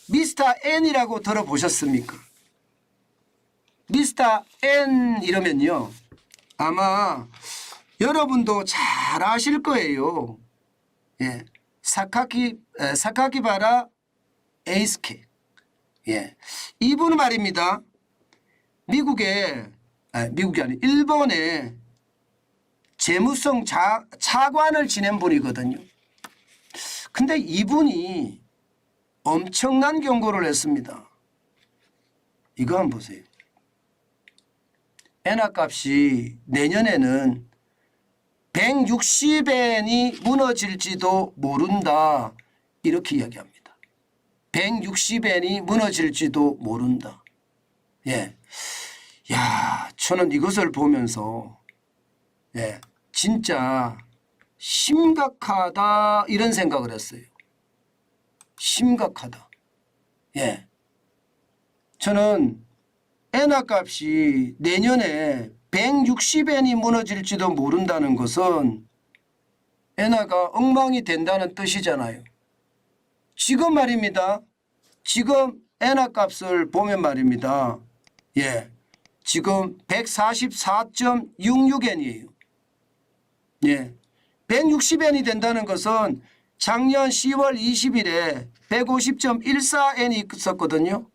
미스터 N이라고 들어보셨습니까? 미스터 N 이러면요, 아마 여러분도 잘 아실 거예요. 예, 사카키바라 에이스케. 예, 이분은 말입니다. 미국이 아니 일본의 재무성 차관을 지낸 분이거든요. 근데 이분이 엄청난 경고를 했습니다. 이거 한번 보세요. 엔화 값이 내년에는 160엔이 무너질지도 모른다, 이렇게 이야기합니다. 160엔이 무너질지도 모른다. 예, 야, 저는 이것을 보면서 예, 진짜 심각하다, 이런 생각을 했어요. 심각하다. 예, 저는 엔화 값이 내년에 160엔이 무너질지도 모른다는 것은 엔화가 엉망이 된다는 뜻이잖아요. 지금 말입니다. 지금 엔화 값을 보면 말입니다. 예, 지금 144.66엔이에요. 예, 160엔이 된다는 것은 작년 10월 20일에 150.14엔이 있었거든요.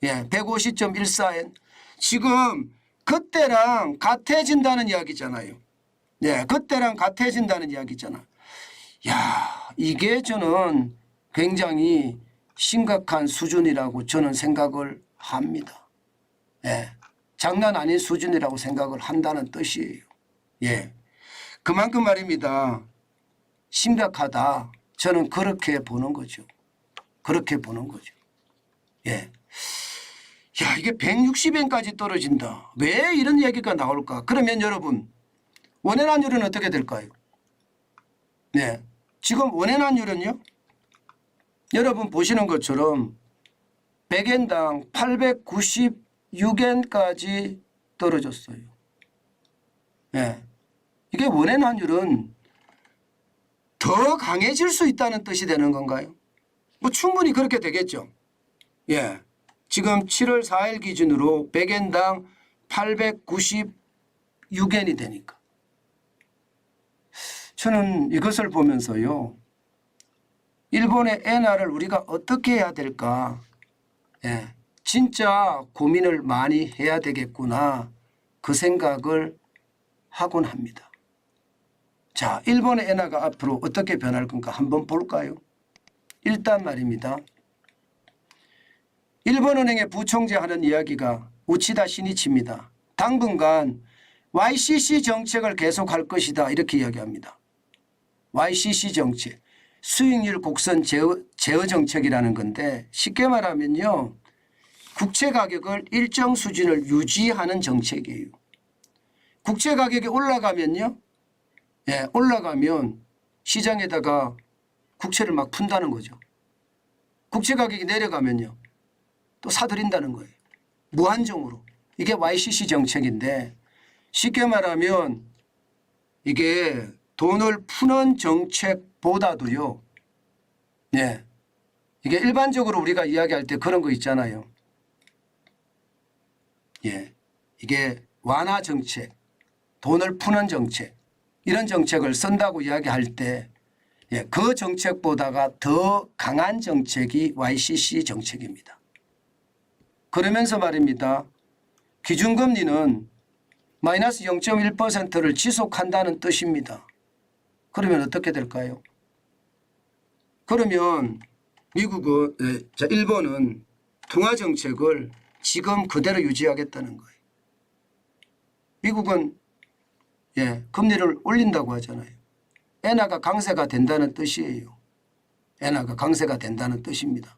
예, 150.14엔. 지금 그때랑 같아진다는 이야기잖아요. 예, 그때랑 같아진다는 이야기잖아. 야, 이게 저는 굉장히 심각한 수준이라고 저는 생각을 합니다. 예, 장난 아닌 수준이라고 생각을 한다는 뜻이에요. 예, 그만큼 말입니다. 심각하다. 저는 그렇게 보는 거죠. 그렇게 보는 거죠. 예. 야, 이게 160엔까지 떨어진다. 왜 이런 얘기가 나올까? 그러면 여러분, 원연환율은 어떻게 될까요? 네, 지금 원연환율은요, 여러분 보시는 것처럼 100엔당 896엔까지 떨어졌어요. 네, 이게 원연환율은 더 강해질 수 있다는 뜻이 되는 건가요? 뭐 충분히 그렇게 되겠죠. 예, 지금 7월 4일 기준으로 100엔당 896엔이 되니까. 저는 이것을 보면서요, 일본의 엔화를 우리가 어떻게 해야 될까, 예, 진짜 고민을 많이 해야 되겠구나, 그 생각을 하곤 합니다. 자, 일본의 엔화가 앞으로 어떻게 변할 건가 한번 볼까요? 일단 말입니다. 일본은행의 부총재 하는 이야기가 우치다 시니치입니다. 당분간 YCC 정책을 계속할 것이다, 이렇게 이야기합니다. YCC 정책, 수익률 곡선 제어 정책이라는 건데, 쉽게 말하면요, 국채 가격을 일정 수준을 유지하는 정책이에요. 국채 가격이 올라가면요, 예, 올라가면 시장에다가 국채를 막 푼다는 거죠. 국채 가격이 내려가면요, 또 사들인다는 거예요. 무한정으로. 이게 YCC 정책인데, 쉽게 말하면 이게 돈을 푸는 정책보다도요, 네, 이게 일반적으로 우리가 이야기할 때 그런 거 있잖아요. 예, 이게 완화 정책, 돈을 푸는 정책, 이런 정책을 쓴다고 이야기할 때, 예, 그 정책보다가 더 강한 정책이 YCC 정책입니다. 그러면서 말입니다. 기준금리는 마이너스 0.1%를 지속한다는 뜻입니다. 그러면 어떻게 될까요? 그러면 일본은 통화정책을 지금 그대로 유지하겠다는 거예요. 미국은 예, 금리를 올린다고 하잖아요. 엔화가 강세가 된다는 뜻이에요. 엔화가 강세가 된다는 뜻입니다.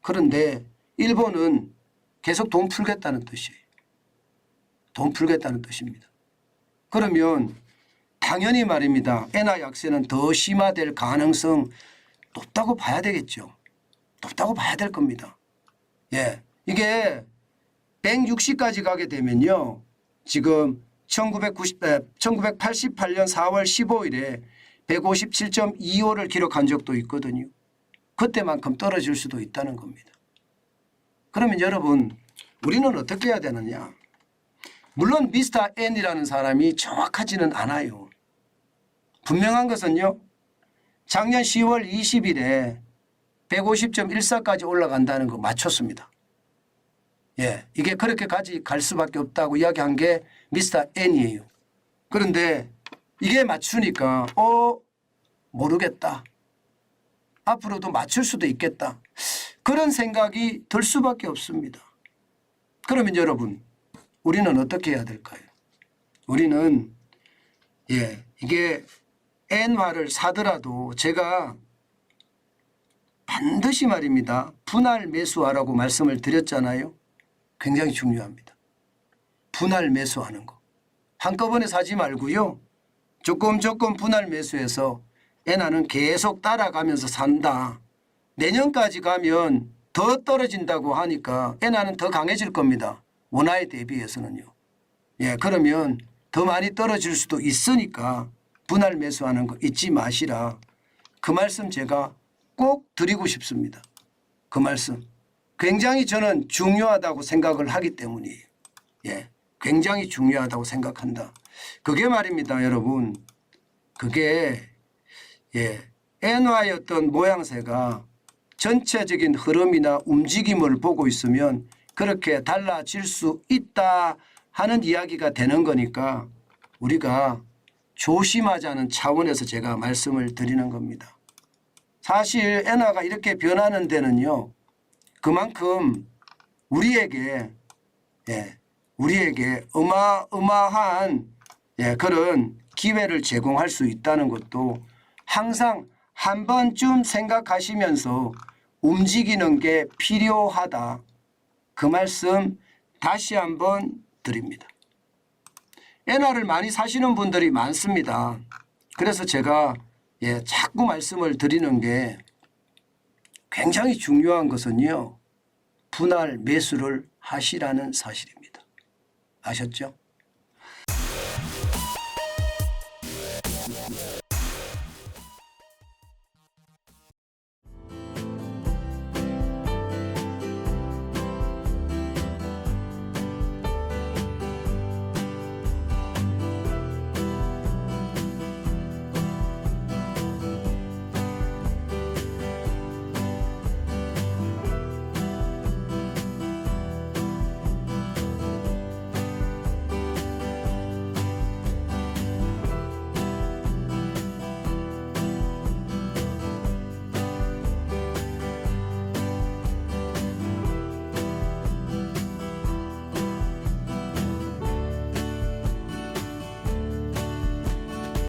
그런데 일본은 계속 돈 풀겠다는 뜻이에요. 돈 풀겠다는 뜻입니다. 그러면 당연히 말입니다. 엔화 약세는 더 심화될 가능성 높다고 봐야 되겠죠. 높다고 봐야 될 겁니다. 예, 이게 160까지 가게 되면요, 지금 1988년 4월 15일에 157.25를 기록한 적도 있거든요. 그때만큼 떨어질 수도 있다는 겁니다. 그러면 여러분 우리는 어떻게 해야 되느냐. 물론 미스터 N이라는 사람이 정확하지는 않아요. 분명한 것은요. 작년 10월 20일에 150.14까지 올라간다는 거 맞췄습니다. 예, 이게 그렇게까지 갈 수밖에 없다고 이야기한 게 미스터 N이에요. 그런데 이게 맞추니까 모르겠다. 앞으로도 맞출 수도 있겠다. 그런 생각이 들 수밖에 없습니다. 그러면 여러분 우리는 어떻게 해야 될까요? 우리는 이게 엔화를 사더라도 제가 반드시 말입니다. 분할 매수하라고 말씀을 드렸잖아요. 굉장히 중요합니다. 분할 매수하는 거. 한꺼번에 사지 말고요. 조금 분할 매수해서 엔화는 계속 따라가면서 산다. 내년까지 가면 더 떨어진다고 하니까 엔화는 더 강해질 겁니다. 원화에 대비해서는요. 예, 그러면 더 많이 떨어질 수도 있으니까 분할 매수하는 거 잊지 마시라. 그 말씀 제가 꼭 드리고 싶습니다. 그 말씀. 굉장히 저는 중요하다고 생각을 하기 때문이에요. 예, 굉장히 중요하다고 생각한다. 그게 말입니다, 여러분. 그게 엔화의 어떤 모양새가 전체적인 흐름이나 움직임을 보고 있으면 그렇게 달라질 수 있다 하는 이야기가 되는 거니까 우리가 조심하자는 차원에서 제가 말씀을 드리는 겁니다. 사실 엔화가 이렇게 변하는 데는요. 그만큼 우리에게 어마어마한 그런 기회를 제공할 수 있다는 것도 항상 한 번쯤 생각하시면서 움직이는 게 필요하다. 그 말씀 다시 한번 드립니다. 엔화를 많이 사시는 분들이 많습니다. 그래서 제가 자꾸 말씀을 드리는 게 굉장히 중요한 것은요. 분할 매수를 하시라는 사실입니다. 아셨죠?